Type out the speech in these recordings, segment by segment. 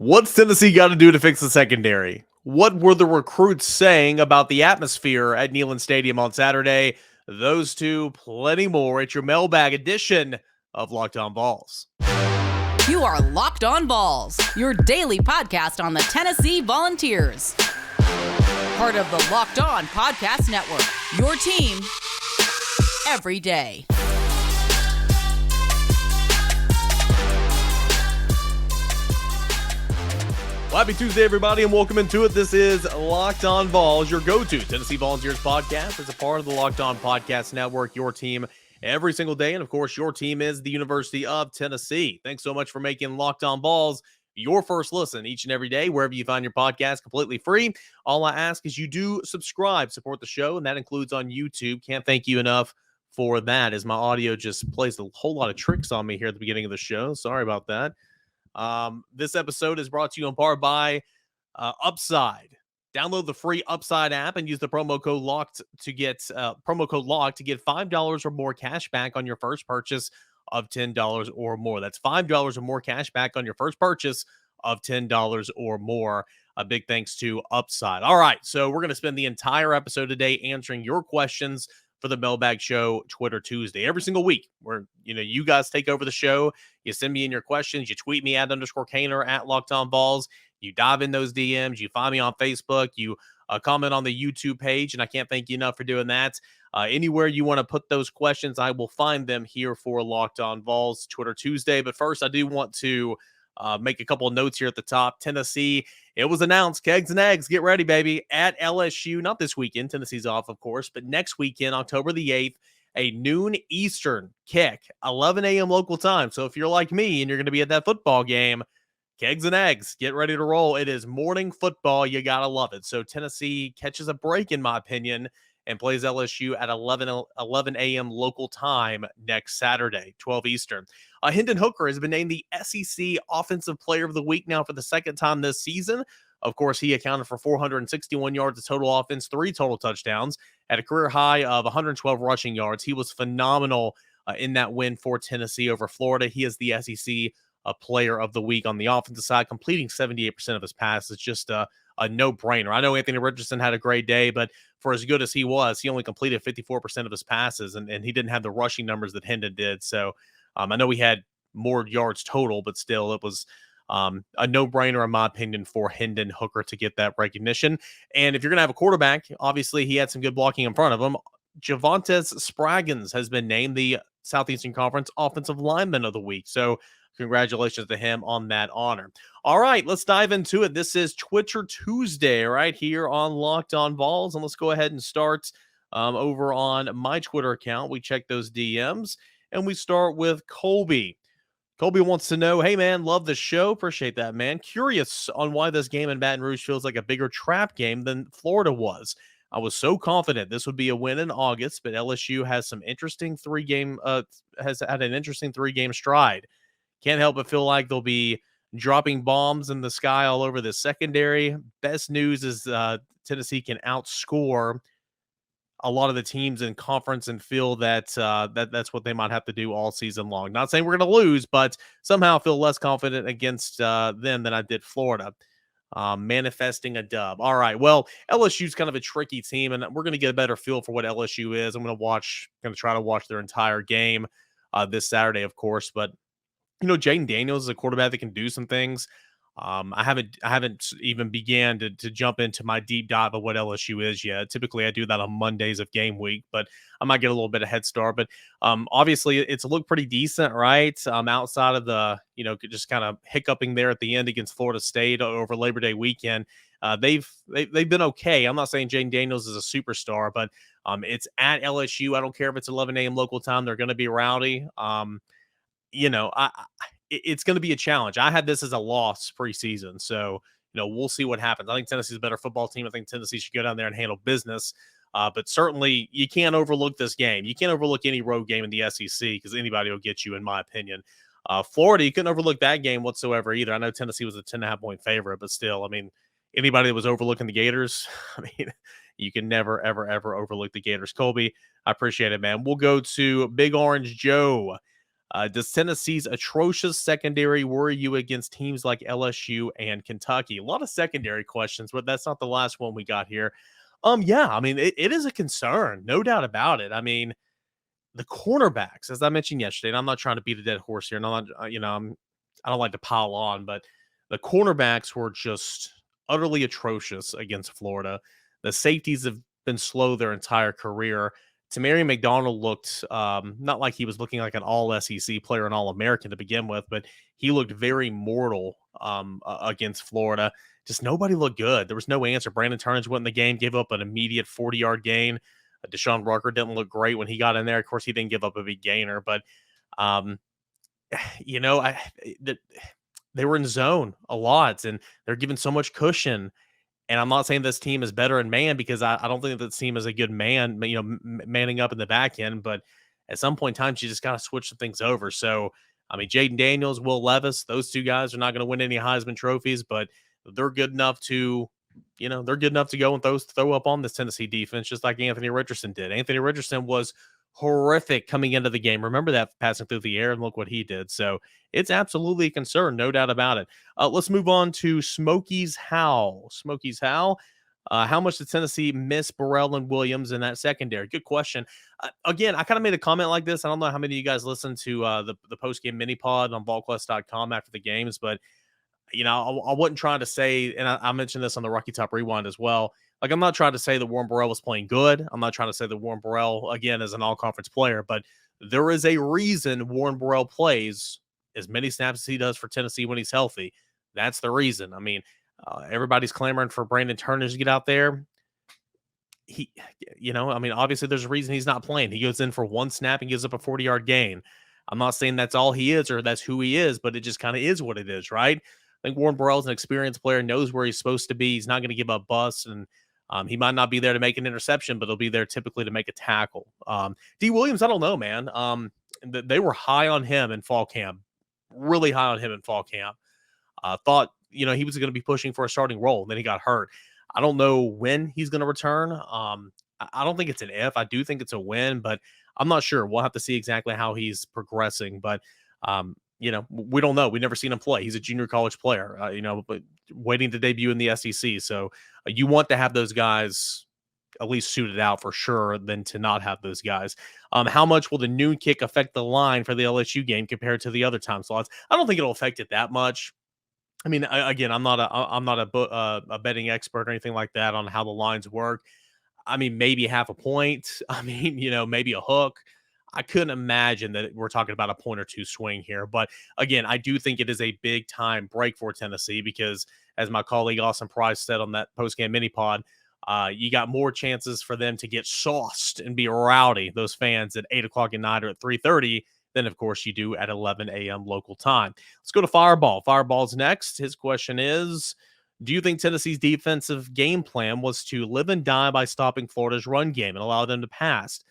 What's Tennessee got to do to fix the secondary? What were the recruits saying about the atmosphere at Neyland Stadium on Saturday? Those two, plenty more. It's your mailbag edition of Locked On Vols. You are Locked On Vols, your daily podcast on the Tennessee Volunteers. Part of the Locked On Podcast Network, your team every day. Well, happy Tuesday, everybody, and welcome into it. This is Locked On Vols, your go-to Tennessee Volunteers podcast. It's a part of the Locked On Podcast Network, your team every single day. And, of course, your team is the University of Tennessee. Thanks so much for making Locked On Vols your first listen each and every day, wherever you find your podcast, completely free. All I ask is you do subscribe, support the show, and that includes on YouTube. Can't thank you enough for that, as my audio just plays a whole lot of tricks on me here at the beginning of the show. Sorry about that. This episode is brought to you in part by Upside. Download the free Upside app and use the promo code LOCKED to get $5 or more cash back on your first purchase of $10 or more. That's $5 or more cash back on your first purchase of $10 or more. A big thanks to Upside. All right, so we're going to spend the entire episode today answering your questions for the Mailbag Show Twitter Tuesday every single week, where you guys take over the show. You send me in your questions. You tweet me at _Kaner at Locked On Balls. You dive in those DMs. You find me on Facebook. You comment on the YouTube page, and I can't thank you enough for doing that. Anywhere you want to put those questions, I will find them here for Locked On Balls Twitter Tuesday. But first, I do want to make a couple of notes here at the top. Tennessee, it was announced, Kegs and Eggs, get ready, baby, at LSU. Not this weekend. Tennessee's off, of course, but next weekend, October the 8th, a noon Eastern kick, 11 a.m. local time. So if you're like me and you're going to be at that football game, Kegs and Eggs, get ready to roll. It is morning football. You got to love it. So Tennessee catches a break, in my opinion, and plays LSU at 11 a.m. local time next Saturday, 12 Eastern. Hendon Hooker has been named the SEC Offensive Player of the Week now for the second time this season. Of course, he accounted for 461 yards of total offense, 3 total touchdowns, at a career high of 112 rushing yards. He was phenomenal in that win for Tennessee over Florida. He is the SEC Player of the Week on the offensive side, completing 78% of his passes. Just a no-brainer. I know Anthony Richardson had a great day, but for as good as he was, he only completed 54% of his passes, and he didn't have the rushing numbers that Hendon did. So I know he had more yards total, but still it was a no-brainer, in my opinion, for Hendon Hooker to get that recognition. And if you're going to have a quarterback, obviously he had some good blocking in front of him. Javontes Spraggins has been named the Southeastern Conference Offensive Lineman of the Week. So congratulations to him on that honor. All right, let's dive into it. This is Twitter Tuesday right here on Locked On Vols. And let's go ahead and start over on my Twitter account. We check those DMs, and we start with Colby. Colby wants to know, hey, man, love the show. Appreciate that, man. Curious on why this game in Baton Rouge feels like a bigger trap game than Florida was. I was so confident this would be a win in August, but LSU has an interesting three-game stride. Can't help but feel like they'll be dropping bombs in the sky all over the secondary. Best news is Tennessee can outscore a lot of the teams in conference and feel that that's what they might have to do all season long. Not saying we're going to lose, but somehow feel less confident against them than I did Florida. Manifesting a dub. All right. Well, LSU's kind of a tricky team, and we're going to get a better feel for what LSU is. I'm going to try to watch their entire game this Saturday, of course, but Jaden Daniels is a quarterback that can do some things. I haven't even began to jump into my deep dive of what LSU is yet. Typically, I do that on Mondays of game week, but I might get a little bit of head start. But obviously, it's looked pretty decent, right? Outside of the just kind of hiccuping there at the end against Florida State over Labor Day weekend, they've been okay. I'm not saying Jaden Daniels is a superstar, but it's at LSU. I don't care if it's 11 a.m. local time; they're going to be rowdy. It's going to be a challenge. I had this as a loss preseason, so we'll see what happens. I think Tennessee's a better football team. I think Tennessee should go down there and handle business. But certainly, you can't overlook this game. You can't overlook any road game in the SEC because anybody will get you, in my opinion. Florida, you couldn't overlook that game whatsoever either. I know Tennessee was a 10.5-point favorite, but still, I mean, anybody that was overlooking the Gators, I mean, you can never, ever, ever overlook the Gators. Colby, I appreciate it, man. We'll go to Big Orange Joe. Does Tennessee's atrocious secondary worry you against teams like LSU and Kentucky? A lot of secondary questions, but that's not the last one we got here. Yeah, I mean, it is a concern, no doubt about it. I mean, the cornerbacks, as I mentioned yesterday, and I'm not trying to beat a dead horse here, and I'm not, I don't like to pile on, but the cornerbacks were just utterly atrocious against Florida. The safeties have been slow their entire career. Tamari McDonald looked not like he was looking like an all SEC player, an all American to begin with, but he looked very mortal against Florida. Just nobody looked good. There was no answer. Brandon Turnage went in the game, gave up an immediate 40-yard gain. Deshaun Rucker didn't look great when he got in there. Of course, he didn't give up a big gainer, but um, you know, they were in zone a lot, and they're given so much cushion. And I'm not saying this team is better in man because I don't think this team is a good man, manning up in the back end. But at some point in time, you just got to switch some things over. So, I mean, Jaden Daniels, Will Levis, those two guys are not going to win any Heisman trophies, but they're good enough to, they're good enough to go and throw up on this Tennessee defense, just like Anthony Richardson did. Anthony Richardson was horrific coming into the game. Remember that passing through the air, and look what he did. So it's absolutely a concern, no doubt about it. Let's move on to Smokey's Howl. Smokey's Howl. How much did Tennessee miss Burrell and Williams in that secondary? Good question. Again, I kind of made a comment like this. I don't know how many of you guys listened to the post-game mini-pod on VolQuest.com after the games, but I wasn't trying to say, and I mentioned this on the Rocky Top Rewind as well. Like, I'm not trying to say that Warren Burrell was playing good. I'm not trying to say that Warren Burrell, again, is an all-conference player, but there is a reason Warren Burrell plays as many snaps as he does for Tennessee when he's healthy. That's the reason. I mean, everybody's clamoring for Brandon Turnage to get out there. Obviously there's a reason he's not playing. He goes in for one snap and gives up a 40-yard gain. I'm not saying that's all he is or that's who he is, but it just kind of is what it is, right? I think Warren Burrell's an experienced player, knows where he's supposed to be. He's not going to give up busts, and he might not be there to make an interception, but he'll be there typically to make a tackle. D. Williams, I don't know, man. They were high on him in fall camp, really high on him in fall camp. Thought, he was going to be pushing for a starting role, and then he got hurt. I don't know when he's going to return. I don't think it's an if. I do think it's a when, but I'm not sure. We'll have to see exactly how he's progressing, but we don't know. We've never seen him play. He's a junior college player, but waiting to debut in the SEC. So you want to have those guys at least suited out for sure than to not have those guys. How much will the noon kick affect the line for the LSU game compared to the other time slots? I don't think it'll affect it that much. I mean, again, I'm not a betting expert or anything like that on how the lines work. I mean, maybe half a point. I mean, maybe a hook. I couldn't imagine that we're talking about a point or two swing here. But again, I do think it is a big time break for Tennessee because, as my colleague Austin Price said on that postgame mini pod, you got more chances for them to get sauced and be rowdy, those fans, at 8 o'clock at night or at 3:30 than, of course, you do at 11 a.m. local time. Let's go to Fireball. Fireball's next. His question is, do you think Tennessee's defensive game plan was to live and die by stopping Florida's run game and allow them to pass?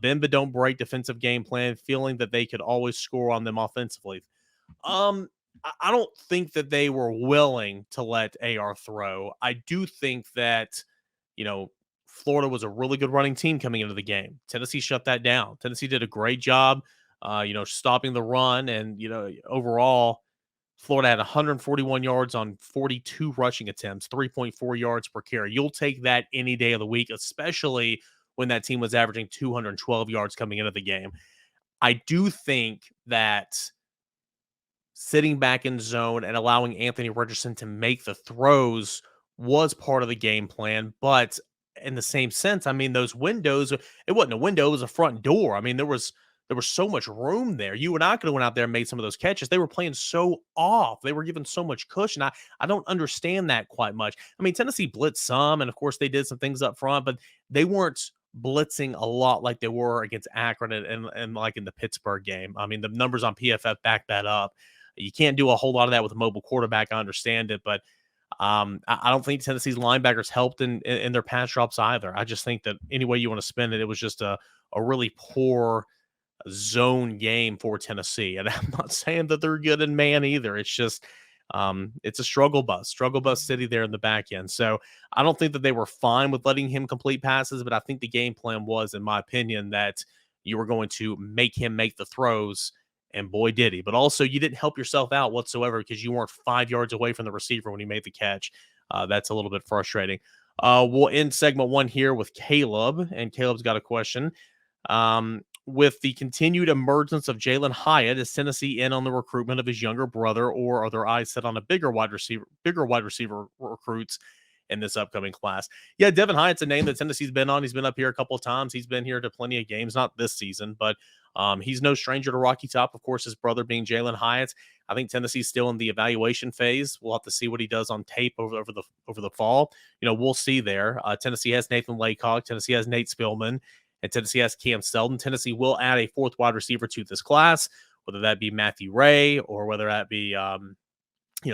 Bend but don't break defensive game plan, feeling that they could always score on them offensively. I don't think that they were willing to let AR throw. I do think that, Florida was a really good running team coming into the game. Tennessee shut that down. Tennessee did a great job, stopping the run. And, overall, Florida had 141 yards on 42 rushing attempts, 3.4 yards per carry. You'll take that any day of the week, especially when that team was averaging 212 yards coming into the game. I do think that sitting back in zone and allowing Anthony Richardson to make the throws was part of the game plan. But in the same sense, I mean, those windows, it wasn't a window, it was a front door. I mean, there was so much room there. You and I could have went out there and made some of those catches. They were playing so off. They were given so much cushion. I don't understand that quite much. I mean, Tennessee blitzed some, and of course they did some things up front, but they weren't blitzing a lot like they were against Akron and like in the Pittsburgh game. I mean, the numbers on PFF back that up. You can't do a whole lot of that with a mobile quarterback. I understand it, but I don't think Tennessee's linebackers helped in their pass drops either. I just think that any way you want to spin it, it was just a really poor zone game for Tennessee. And I'm not saying that they're good in man either. It's just it's a struggle bus city there in the back end. So I don't think that they were fine with letting him complete passes, but I think the game plan was, in my opinion, that you were going to make him make the throws And boy, did he. But also, you didn't help yourself out whatsoever because you weren't 5 yards away from the receiver when he made the catch. That's a little bit frustrating. We'll end segment one here with Caleb. And Caleb's got a question. With the continued emergence of Jalen Hyatt, is Tennessee in on the recruitment of his younger brother, or are their eyes set on a bigger wide receiver recruits in this upcoming class? Yeah, Devin Hyatt's a name that Tennessee's been on. He's been up here a couple of times. He's been here to plenty of games, not this season, but he's no stranger to Rocky Top. Of course, his brother being Jalen Hyatt. I think Tennessee's still in the evaluation phase. We'll have to see what he does on tape over the fall. We'll see there. Tennessee has Nathan Laycock. Tennessee has Nate Spillman. And Tennessee has Cam Selden. Tennessee will add a fourth wide receiver to this class, whether that be Matthew Ray or whether that be,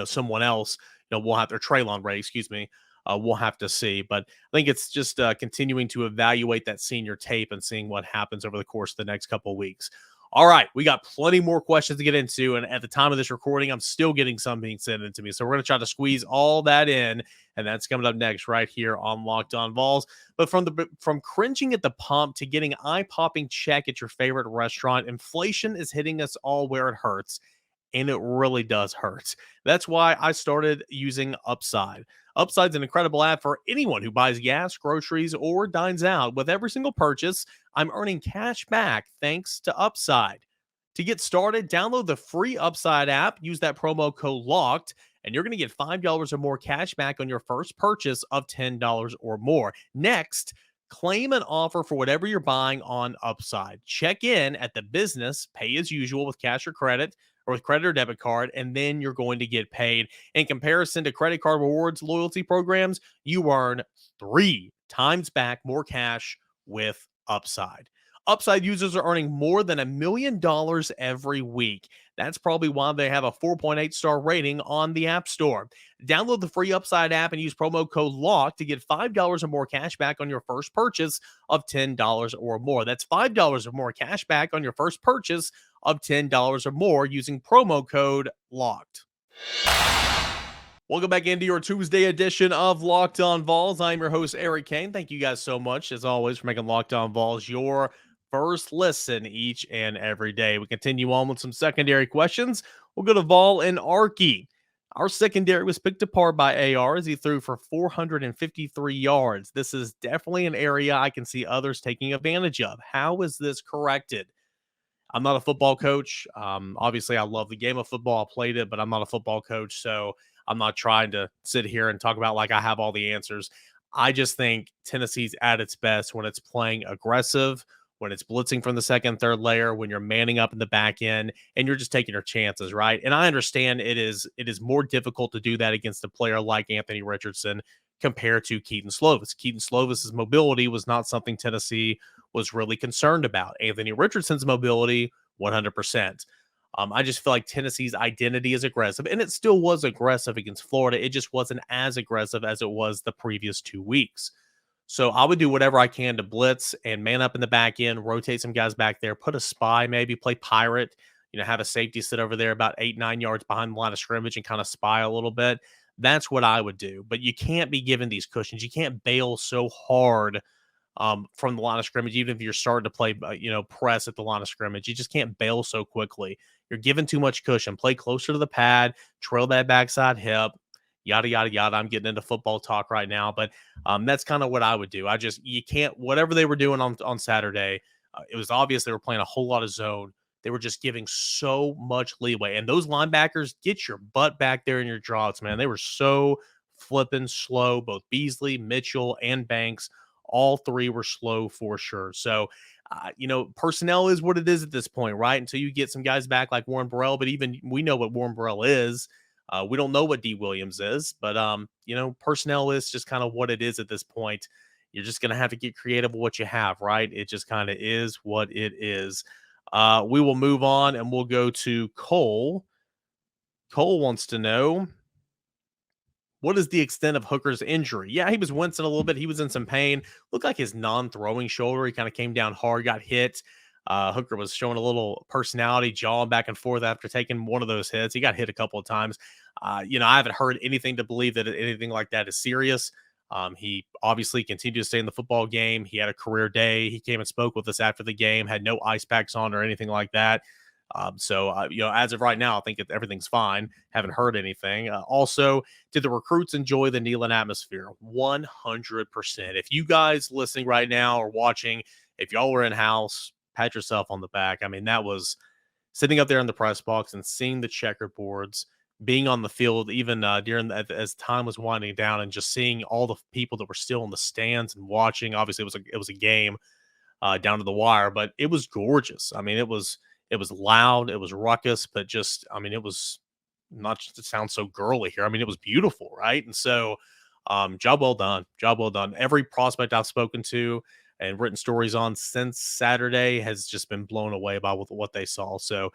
someone else. We'll have to Traylon Ray, excuse me. We'll have to see. But I think it's just continuing to evaluate that senior tape and seeing what happens over the course of the next couple of weeks. All right, we got plenty more questions to get into, and at the time of this recording, I'm still getting some being sent in to me. So we're going to try to squeeze all that in, and that's coming up next right here on Locked On Vols. But from cringing at the pump to getting eye-popping check at your favorite restaurant, inflation is hitting us all where it hurts, and it really does hurt. That's why I started using Upside. Upside's an incredible app for anyone who buys gas, groceries, or dines out. With every single purchase, I'm earning cash back thanks to Upside. To get started, download the free Upside app, use that promo code LOCKED, and you're going to get $5 or more cash back on your first purchase of $10 or more. Next, claim an offer for whatever you're buying on Upside. Check in at the business, pay as usual with cash or credit, or with credit or debit card, and then you're going to get paid. In comparison to credit card rewards loyalty programs, you earn 3 times back more cash with Upside. Upside users are earning more than $1 million every week. That's probably why they have a 4.8-star rating on the App Store. Download the free Upside app and use promo code LOCK to get $5 or more cash back on your first purchase of $10 or more. That's $5 or more cash back on your first purchase of $10 or more using promo code LOCKED. Welcome back into your Tuesday edition of Locked On Vols. I'm your host, Eric Kane. Thank you guys so much, as always, for making Locked On Vols your first listen each and every day. We continue on with some secondary questions. We'll go to Vol and Arky. Our secondary was picked apart by AR as he threw for 453 yards. This is definitely an area I can see others taking advantage of. How is this corrected? I'm not a football coach. Obviously, I love the game of football. I played it, but I'm not a football coach, so I'm not trying to sit here and talk about like I have all the answers. I just think Tennessee's at its best when it's playing aggressive, when it's blitzing from the second, third layer, when you're manning up in the back end, and you're just taking your chances, right? And I understand it is more difficult to do that against a player like Anthony Richardson compared to Keaton Slovis. Keaton Slovis's mobility was not something Tennessee was really concerned about. Anthony Richardson's mobility, 100%. I just feel like Tennessee's identity is aggressive, and it still was aggressive against Florida. It just wasn't as aggressive as it was the previous 2 weeks. So I would do whatever I can to blitz and man up in the back end, rotate some guys back there, put a spy, maybe play pirate, have a safety sit over there about 8-9 yards behind the line of scrimmage and kind of spy a little bit. That's what I would do. But you can't be given these cushions. You can't bail so hard from the line of scrimmage, even if you're starting to play, press at the line of scrimmage. You just can't bail so quickly. You're given too much cushion. Play closer to the pad, trail that backside hip, yada, yada, yada. I'm getting into football talk right now, but that's kind of what I would do. You can't, whatever they were doing on Saturday, it was obvious they were playing a whole lot of zone. They were just giving so much leeway. And those linebackers, get your butt back there in your droughts, man. They were so flipping slow. Both Beasley, Mitchell, and Banks, all three were slow for sure. So, personnel is what it is at this point, right? Until you get some guys back like Warren Burrell, but even we know what Warren Burrell is. We don't know what D. Williams is, but, personnel is just kind of what it is at this point. You're just going to have to get creative with what you have, right? It just kind of is what it is. We will move on and we'll go to Cole. Cole wants to know, what is the extent of Hooker's injury? Yeah, he was wincing a little bit. He was in some pain. Looked like his non-throwing shoulder. He kind of came down hard, got hit. Hooker was showing a little personality, jawing back and forth after taking one of those hits. He got hit a couple of times. I haven't heard anything to believe that anything like that is serious. He obviously continued to stay in the football game. He had a career day. He came and spoke with us after the game, had no ice packs on or anything like that. As of right now, I think everything's fine. Haven't heard anything. Also, did the recruits enjoy the Neyland atmosphere? 100%. If you guys listening right now or watching, if y'all were in house, pat yourself on the back. I mean, that was sitting up there in the press box and seeing the checkerboards, being on the field, even as time was winding down, and just seeing all the people that were still in the stands and watching. Obviously, it was a game down to the wire, but it was gorgeous. I mean, it was loud, it was ruckus, but just, I mean, it was not just to sound so girly here. I mean, it was beautiful, right? And so, job well done, job well done. Every prospect I've spoken to and written stories on since Saturday has just been blown away by what they saw. So,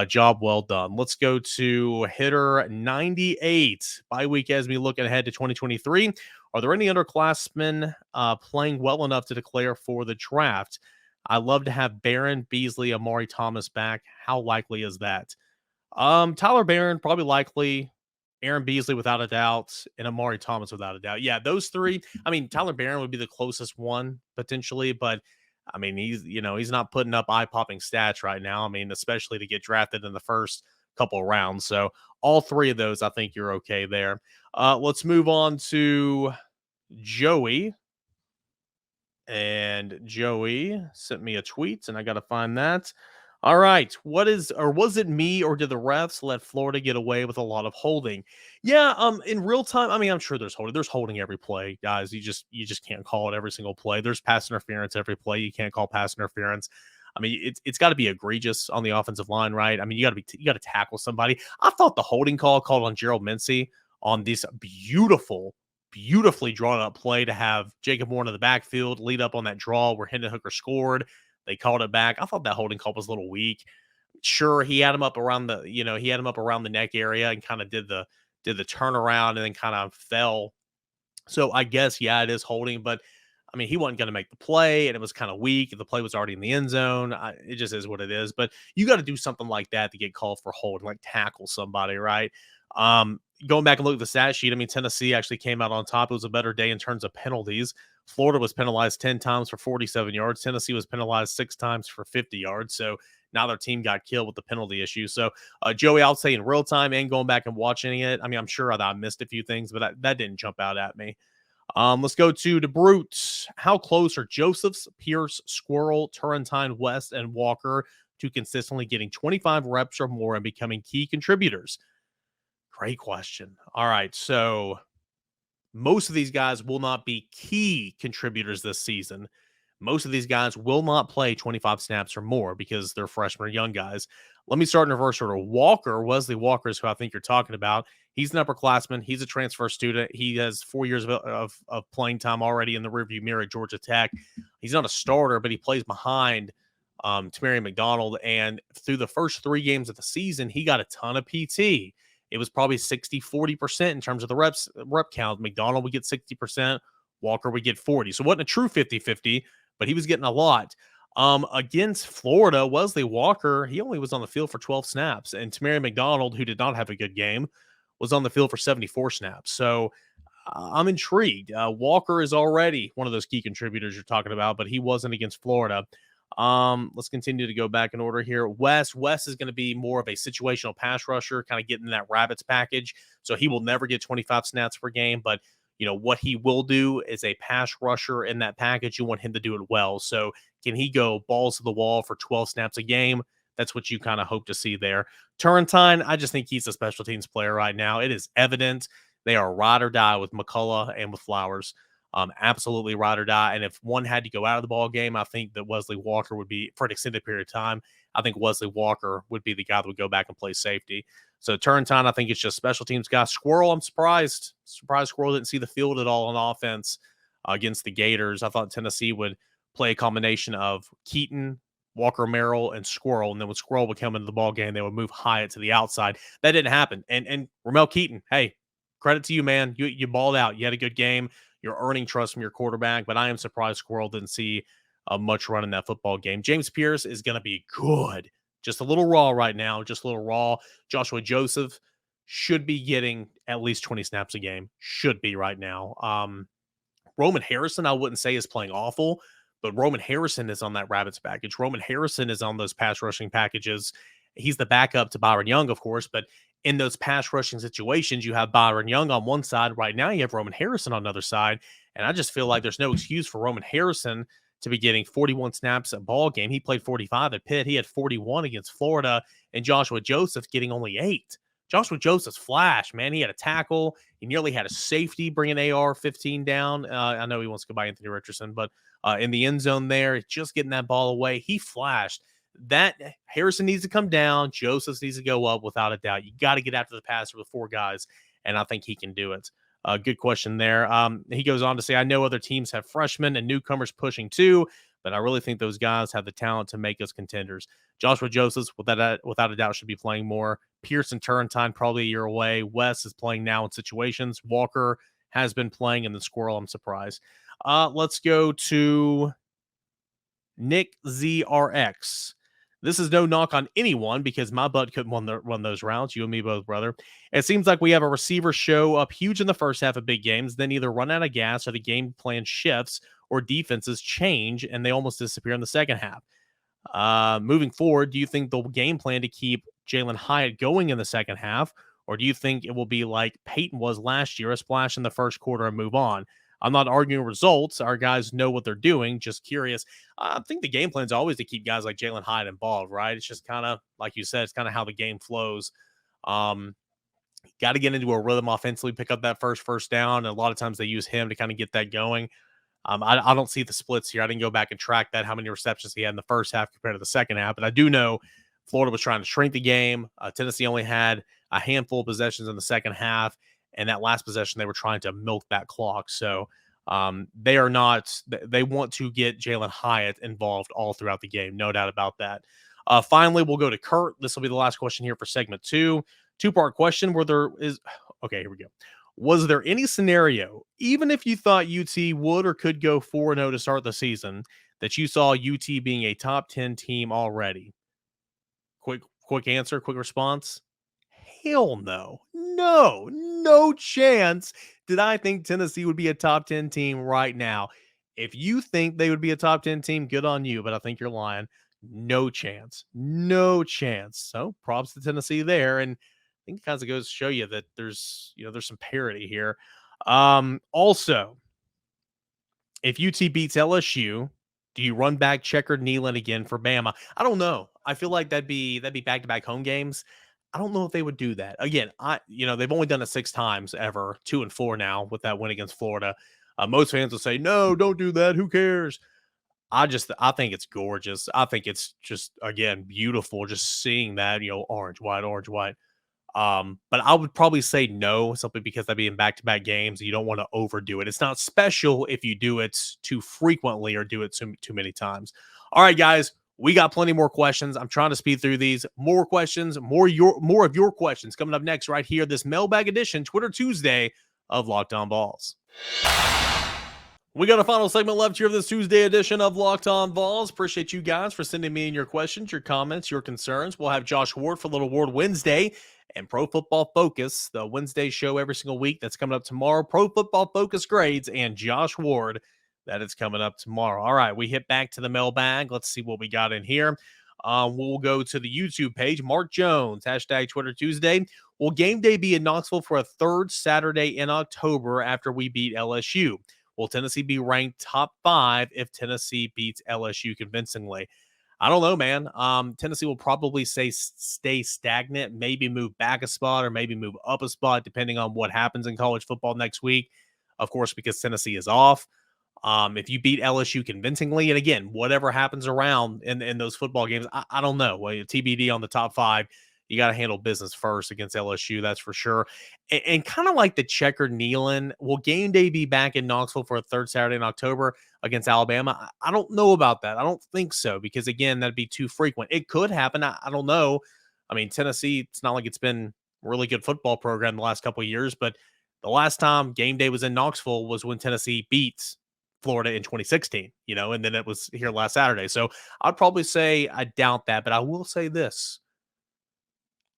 job well done. Let's go to hitter 98. Bye week as we look ahead to 2023. Are there any underclassmen playing well enough to declare for the draft? I love to have Barron, Beasley, Amari Thomas back. How likely is that? Tyler Barron, probably likely. Aaron Beasley, without a doubt, and Amari Thomas, without a doubt. Yeah, those three. I mean, Tyler Barron would be the closest one potentially, but I mean, he's not putting up eye-popping stats right now. I mean, especially to get drafted in the first couple of rounds. So all three of those, I think you're okay there. Let's move on to Joey. And Joey sent me a tweet, and I got to find that. All right. Was it me, or did the refs let Florida get away with a lot of holding? Yeah, in real time, I mean, I'm sure there's holding. There's holding every play, guys. You just can't call it every single play. There's pass interference every play. You can't call pass interference. I mean, it's got to be egregious on the offensive line, right? I mean, you got to tackle somebody. I thought the holding call called on Gerald Mincey on this beautifully drawn up play to have Jacob Warren in the backfield lead up on that draw where Hendon Hooker scored. They called it back. I thought that holding call was a little weak. Sure, he had him up around the neck area and kind of did the turnaround and then kind of fell. So I guess, yeah, it is holding, but I mean, he wasn't going to make the play, and it was kind of weak. The play was already in the end zone. It just is what it is. But you got to do something like that to get called for holding, like tackle somebody, right? Going back and look at the stat sheet, I mean, Tennessee actually came out on top. It was a better day in terms of penalties. Florida was penalized 10 times for 47 yards. Tennessee was penalized 6 times for 50 yards. So now their team got killed with the penalty issue. So, Joey, I'll say in real time and going back and watching it, I mean, I'm sure that I missed a few things, but that didn't jump out at me. Let's go to DeBrute. How close are Josephs, Pierce, Squirrel, Turrentine, West, and Walker to consistently getting 25 reps or more and becoming key contributors? Great question. All right, so most of these guys will not be key contributors this season. Most of these guys will not play 25 snaps or more because they're freshmen or young guys. Let me start in reverse order. Wesley Walker is who I think you're talking about. He's an upperclassman. He's a transfer student. He has 4 years of playing time already in the rearview mirror at Georgia Tech. He's not a starter, but he plays behind Tamari McDonald. And through the first 3 games of the season, he got a ton of PT. It was probably 60-40% in terms of the rep count. McDonald would get 60%. Walker would get 40. So it wasn't a true 50-50, but he was getting a lot. Against Florida, Wesley Walker, he only was on the field for 12 snaps. And Tamari McDonald, who did not have a good game, was on the field for 74 snaps. So I'm intrigued. Walker is already one of those key contributors you're talking about, but he wasn't against Florida. Let's continue to go back in order here. West is going to be more of a situational pass rusher, kind of getting that Rabbits package. So he will never get 25 snaps per game, but what he will do is a pass rusher in that package. You want him to do it well. So can he go balls to the wall for 12 snaps a game? That's what you kind of hope to see there. Turrentine, I just think he's a special teams player right now. It is evident they are ride or die with McCullough and with Flowers. Absolutely ride or die. And if one had to go out of the ball game, I think that Wesley Walker would be, for an extended period of time, I think Wesley Walker would be the guy that would go back and play safety. So Turrentine, I think it's just special teams guy. Squirrel, I'm surprised. Squirrel didn't see the field at all on offense against the Gators. I thought Tennessee would play a combination of Keaton, Walker Merrill, and Squirrel. And then when Squirrel would come into the ball game, they would move Hyatt to the outside. That didn't happen. And Ramel Keaton, hey, credit to you, man. You balled out. You had a good game. You're earning trust from your quarterback, but I am surprised Squirrel didn't see much run in that football game. James Pierce is going to be good. Just a little raw right now, just a little raw. Joshua Joseph should be getting at least 20 snaps a game. Should be right now. Roman Harrison, I wouldn't say is playing awful, but Roman Harrison is on that Rabbits package. Roman Harrison is on those pass rushing packages. He's the backup to Byron Young, of course, but in those pass rushing situations, you have Byron Young on one side. Right now, you have Roman Harrison on the other side. And I just feel like there's no excuse for Roman Harrison to be getting 41 snaps a ball game. He played 45 at Pitt. He had 41 against Florida, and Joshua Joseph getting only 8. Joshua Joseph's flash, man. He had a tackle. He nearly had a safety bringing AR-15 down. I know he wants to go by Anthony Richardson, but in the end zone there, just getting that ball away, he flashed. That Harrison needs to come down. Joseph needs to go up without a doubt. You got to get after the passer with 4 guys, and I think he can do it. Good question there. He goes on to say, I know other teams have freshmen and newcomers pushing too, but I really think those guys have the talent to make us contenders. Joshua Joseph, without a doubt, should be playing more. Pearson Turrentine, probably a year away. Wes is playing now in situations. Walker has been playing, and the Squirrel, I'm surprised. Let's go to Nick ZRX. This is no knock on anyone because my butt couldn't run those routes. You and me both, brother. It seems like we have a receiver show up huge in the first half of big games, then either run out of gas or the game plan shifts or defenses change and they almost disappear in the second half. Moving forward, do you think the game plan to keep Jalen Hyatt going in the second half, or do you think it will be like Peyton was last year, a splash in the first quarter and move on? I'm not arguing results. Our guys know what they're doing. Just curious. I think the game plan is always to keep guys like Jalen Hyatt involved, right? It's just kind of, like you said, it's kind of how the game flows. Got to get into a rhythm offensively, pick up that first down. And a lot of times they use him to kind of get that going. I don't see the splits here. I didn't go back and track that, how many receptions he had in the first half compared to the second half. But I do know Florida was trying to shrink the game. Tennessee only had a handful of possessions in the second half. And that last possession, they were trying to milk that clock. So they want to get Jalen Hyatt involved all throughout the game. No doubt about that. Finally, we'll go to Kurt. This will be the last question here for segment 2. 2-part question okay, here we go. Was there any scenario, even if you thought UT would or could go 4-0 to start the season, that you saw UT being a top 10 team already? Quick answer, quick response. Hell no. No chance did I think Tennessee would be a top 10 team right now. If you think they would be a top 10 team, good on you, but I think you're lying. No chance. So props to Tennessee there. And I think it kind of goes to show you that there's some parity here. Also, if UT beats LSU, do you run back checkered Neyland again for Bama? I don't know. I feel like that'd be back-to-back home games. I don't know if they would do that. Again, they've only done it 6 times ever, 2-4 now with that win against Florida. Most fans will say, no, don't do that. Who cares? I think it's gorgeous. I think it's just, again, beautiful just seeing that, orange, white. But I would probably say no, simply because that'd be in back-to-back games. You don't want to overdo it. It's not special if you do it too frequently or do it too many times. All right, guys. We got plenty more questions. I'm trying to speed through these. More questions, more of your questions coming up next right here. This Mailbag Edition, Twitter Tuesday of Locked On Vols. We got a final segment left here of this Tuesday edition of Locked On Vols. Appreciate you guys for sending me in your questions, your comments, your concerns. We'll have Josh Ward for Little Award Wednesday and Pro Football Focus, the Wednesday show every single week. That's coming up tomorrow. Pro Football Focus grades and Josh Ward. That is coming up tomorrow. All right, we hit back to the mailbag. Let's see what we got in here. We'll go to the YouTube page. Mark Jones, hashtag Twitter Tuesday. Will game day be in Knoxville for a third Saturday in October after we beat LSU? Will Tennessee be ranked top 5 if Tennessee beats LSU convincingly? I don't know, man. Tennessee will probably stay stagnant, maybe move back a spot or maybe move up a spot, depending on what happens in college football next week. Of course, because Tennessee is off. If you beat LSU convincingly, and again, whatever happens around in those football games, I don't know. Well, TBD on the top 5. You got to handle business first against LSU, that's for sure. And kind of like the checkered Neyland, will game day be back in Knoxville for a third Saturday in October against Alabama? I don't know about that. I don't think so, because, again, that'd be too frequent. It could happen. I don't know. I mean, Tennessee, it's not like it's been a really good football program the last couple of years, but the last time game day was in Knoxville was when Tennessee beat Florida in 2016, and then it was here last Saturday. So I'd probably say I doubt that, but I will say this.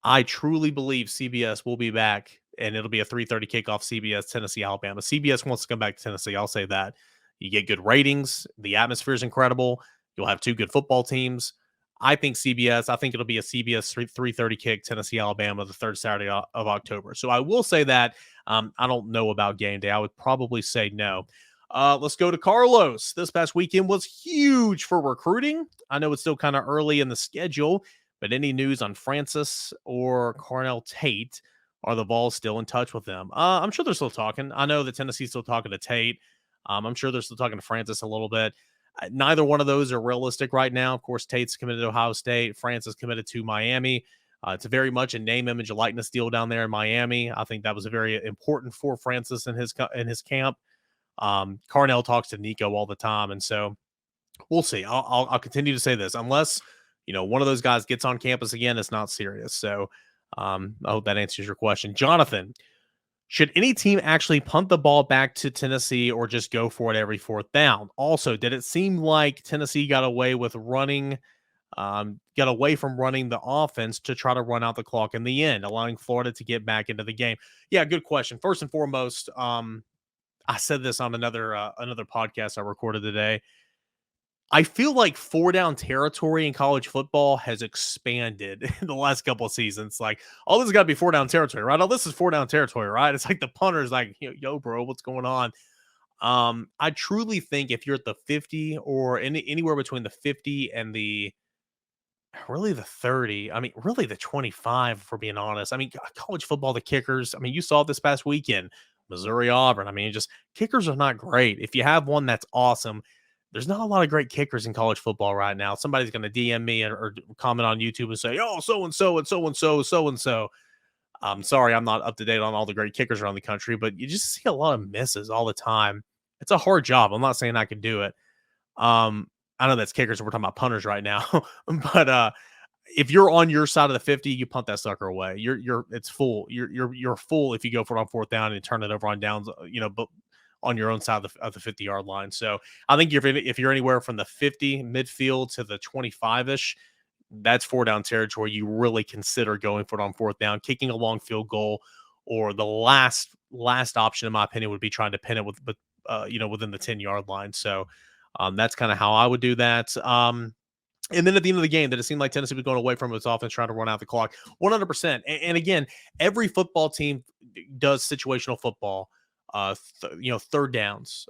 I truly believe CBS will be back, and it'll be a 3:30 kickoff, CBS, Tennessee, Alabama. CBS wants to come back to Tennessee. I'll say that. You get good ratings. The atmosphere is incredible. You'll have 2 good football teams. I think CBS. I think it'll be a CBS 3:30 kick, Tennessee, Alabama, the third Saturday of October. So I will say that. I don't know about game day. I would probably say no. Let's go to Carlos. This past weekend was huge for recruiting. I know it's still kind of early in the schedule, but any news on Francis or Cornell Tate? Are the Vols still in touch with them? I'm sure they're still talking. I know that Tennessee's still talking to Tate. I'm sure they're still talking to Francis a little bit. Neither one of those are realistic right now. Of course, Tate's committed to Ohio State. Francis committed to Miami. It's very much a name, image, and likeness deal down there in Miami. I think that was very important for Francis in his camp. Carnell talks to Nico all the time, and so we'll see. I'll continue to say this unless one of those guys gets on campus again, it's not serious. So I hope that answers your question, Jonathan. Should any team actually punt the ball back to Tennessee or just go for it every fourth down? Also, did it seem like Tennessee got away from running the offense to try to run out the clock in the end, allowing Florida to get back into the game? Yeah, good question. First and foremost, I said this on another podcast I recorded today. I feel like 4-down territory in college football has expanded in the last couple of seasons. Like, oh, this has got to be 4-down territory, right? Oh, this is 4-down territory, right? It's like the punter's like, yo, bro, what's going on? I truly think if you're at the 50 or anywhere between the 50 and the 30, I mean, really the 25, for being honest. I mean, college football, the kickers, I mean, you saw this past weekend, Missouri, Auburn. I mean, just kickers are not great. If you have one, that's awesome. There's not a lot of great kickers in college football right now. Somebody's going to DM me or comment on YouTube and say, oh, so-and-so and so-and-so, so-and-so. I'm sorry, I'm not up to date on all the great kickers around the country, but you just see a lot of misses all the time. It's a hard job. I'm not saying I can do it. I know that's kickers. We're talking about punters right now, but if you're on your side of the 50, you punt that sucker away. It's full. You're full if you go for it on fourth down and turn it over on downs, but on your own side of the 50-yard line. So I think if you're anywhere from the 50 midfield to the 25-ish, that's 4-down territory. You really consider going for it on fourth down, kicking a long field goal, or the last option, in my opinion, would be trying to pin it within the 10-yard line. So that's kind of how I would do that. And then at the end of the game, did it seem like Tennessee was going away from its offense, trying to run out the clock? 100%. And again, every football team does situational football. Third downs,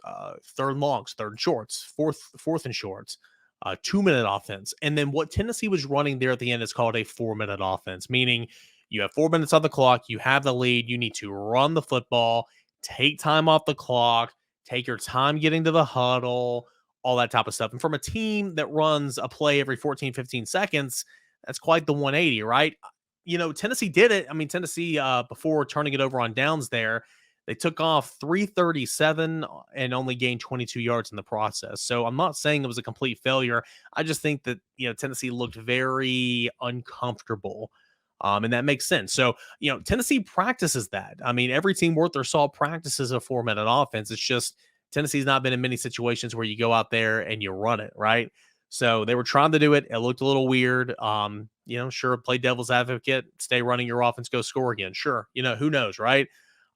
third longs, third and shorts, fourth and shorts, 2-minute offense. And then what Tennessee was running there at the end is called a 4-minute offense, meaning you have 4 minutes on the clock, you have the lead, you need to run the football, take time off the clock, take your time getting to the huddle, all that type of stuff. And from a team that runs a play every 14, 15 seconds, that's quite the 180, right? Tennessee did it. I mean, Tennessee, before turning it over on downs there, they took off 337 and only gained 22 yards in the process. So I'm not saying it was a complete failure. I just think that, Tennessee looked very uncomfortable. And that makes sense. So, Tennessee practices that. I mean, every team worth their salt practices a 4-minute offense. It's just Tennessee's not been in many situations where you go out there and you run it, right? So they were trying to do it. It looked a little weird. Sure, play devil's advocate, stay running your offense, go score again. Sure. Who knows, right?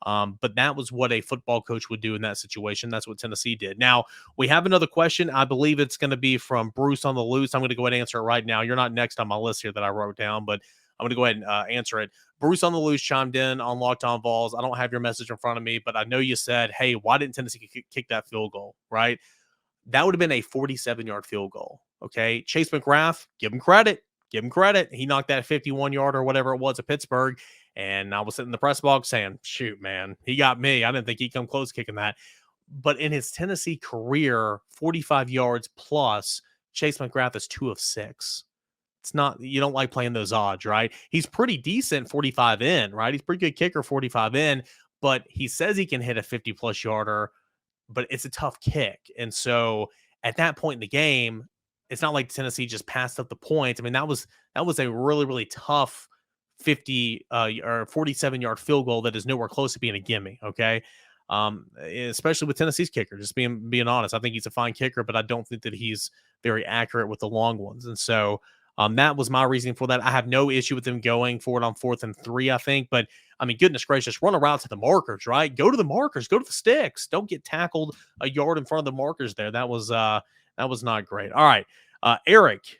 But that was what a football coach would do in that situation. That's what Tennessee did. Now, we have another question. I believe it's going to be from Bruce on the Loose. I'm going to go ahead and answer it right now. You're not next on my list here that I wrote down, but I'm going to go ahead and answer it. Bruce on the Loose chimed in on Locked On Vols. I don't have your message in front of me, but I know you said, hey, why didn't Tennessee kick that field goal, right? That would have been a 47-yard field goal, okay? Chase McGrath, give him credit. Give him credit. He knocked that 51-yard or whatever it was at Pittsburgh, and I was sitting in the press box saying, shoot, man, he got me. I didn't think he'd come close kicking that. But in his Tennessee career, 45 yards plus, Chase McGrath is 2 of 6. It's not, you don't like playing those odds, right? He's pretty decent 45 in, right? He's pretty good kicker 45 in, but he says he can hit a 50-plus yarder, but it's a tough kick. And so at that point in the game, it's not like Tennessee just passed up the points. I mean, that was a really, really tough 50 or 47-yard field goal that is nowhere close to being a gimme, okay? Especially with Tennessee's kicker, just being honest. I think he's a fine kicker, but I don't think that he's very accurate with the long ones. And so that was my reasoning for that. I have no issue with them going for it on 4th and 3, I think. But, I mean, goodness gracious, run a route to the markers, right? Go to the markers. Go to the sticks. Don't get tackled a yard in front of the markers there. That was not great. All right. Eric,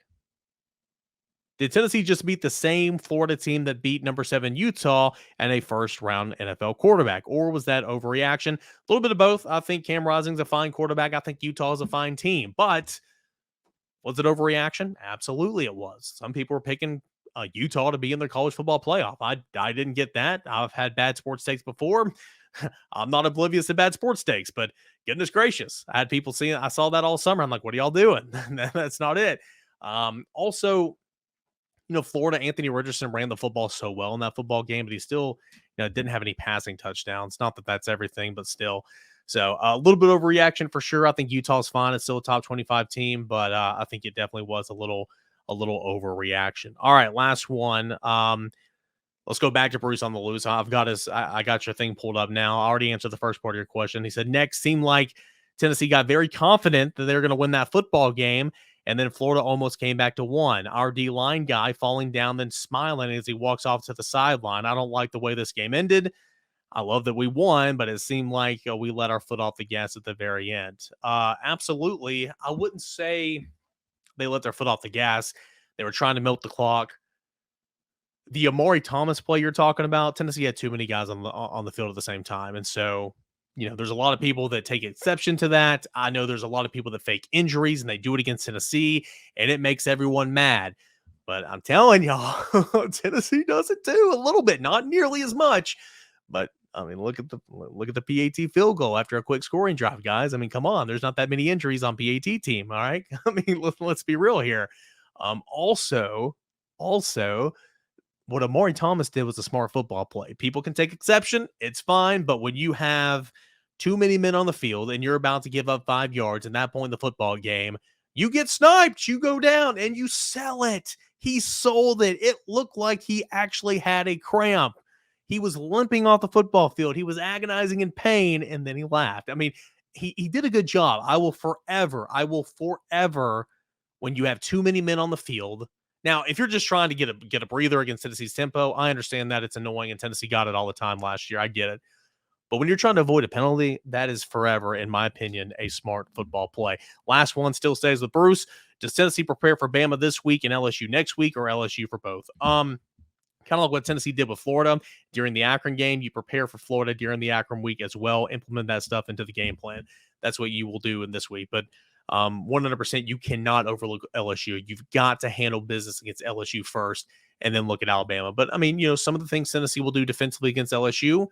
Did Tennessee just beat the same Florida team that beat number 7 Utah and a first-round NFL quarterback? Or was that overreaction? A little bit of both. I think Cam Rising's a fine quarterback. I think Utah is a fine team. But was it overreaction? Absolutely it was. Some people were picking Utah to be in their college football playoff. I didn't get that. I've had bad sports takes before. I'm not oblivious to bad sports takes, but goodness gracious, I had people seeing. I saw that all summer. I'm like, what are y'all doing? That's not it. Also, Florida, Anthony Richardson ran the football so well in that football game, but he still, didn't have any passing touchdowns. Not that that's everything, but still. So a little bit of overreaction for sure. I think Utah's fine. It's still a top 25 team, but I think it definitely was a little overreaction. All right, last one. Let's go back to Bruce on the loose. I got your thing pulled up now. I already answered the first part of your question. He said, next, seemed like Tennessee got very confident that they were going to win that football game, and then Florida almost came back to one. Our D-line guy falling down, then smiling as he walks off to the sideline. I don't like the way this game ended. I love that we won, but it seemed like we let our foot off the gas at the very end. Absolutely. I wouldn't say they let their foot off the gas. They were trying to milk the clock. The Amari Thomas play you're talking about, Tennessee had too many guys on the field at the same time. And so, there's a lot of people that take exception to that. I know there's a lot of people that fake injuries and they do it against Tennessee, and it makes everyone mad. But I'm telling y'all, Tennessee does it too a little bit, not nearly as much. But I mean, look at the PAT field goal after a quick scoring drive, guys. I mean, come on, there's not that many injuries on PAT team. All right, I mean, let's be real here. Also, what Amari Thomas did was a smart football play. People can take exception. It's fine. But when you have too many men on the field and you're about to give up 5 yards at that point in the football game, you get sniped. You go down and you sell it. He sold it. It looked like he actually had a cramp. He was limping off the football field. He was agonizing in pain, and then he laughed. I mean, he did a good job. I will forever, when you have too many men on the field. Now, if you're just trying to get a breather against Tennessee's tempo, I understand that it's annoying, and Tennessee got it all the time last year. I get it. But when you're trying to avoid a penalty, that is forever, in my opinion, a smart football play. Last one still stays with Bruce. Does Tennessee prepare for Bama this week and LSU next week, or LSU for both? Kind of like what Tennessee did with Florida during the Akron game. You prepare for Florida during the Akron week as well. Implement that stuff into the game plan. That's what you will do in this week. But 100%, you cannot overlook LSU. You've got to handle business against LSU first and then look at Alabama. But, I mean, some of the things Tennessee will do defensively against LSU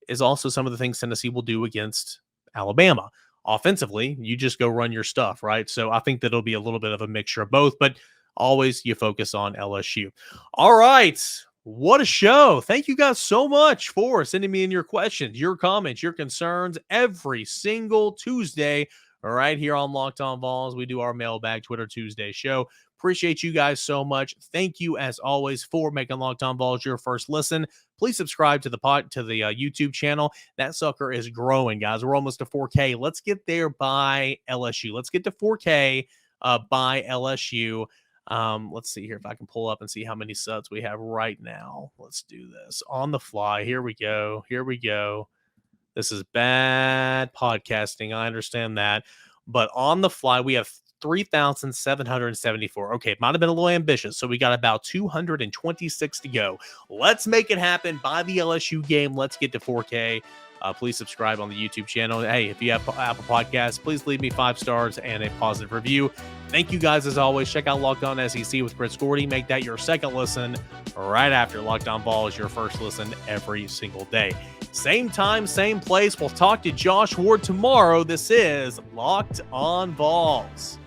is also some of the things Tennessee will do against Alabama. Offensively, you just go run your stuff, right? So I think that it'll be a little bit of a mixture of both, but always you focus on LSU. All right. What a show. Thank you guys so much for sending me in your questions, your comments, your concerns every single Tuesday right here on Locked On Vols. We do our Mailbag Twitter Tuesday show. Appreciate you guys so much. Thank you, as always, for making Locked On Vols your first listen. Please subscribe to the YouTube channel. That sucker is growing, guys. We're almost to 4K. Let's get there by LSU. Let's get to 4K by LSU. Let's see here if I can pull up and see how many subs we have right now. Let's do this on the fly. Here we go. This is bad podcasting. I understand that. But on the fly, we have 3,774. Okay, it might have been a little ambitious. So we got about 226 to go. Let's make it happen by the LSU game. Let's get to 4K. Please subscribe on the YouTube channel. Hey, if you have Apple Podcasts, please leave me 5 stars and a positive review. Thank you guys, as always. Check out Locked On SEC with Chris Gordy. Make that your second listen right after Locked On Vols, your first listen every single day. Same time, same place. We'll talk to Josh Ward tomorrow. This is Locked On Vols.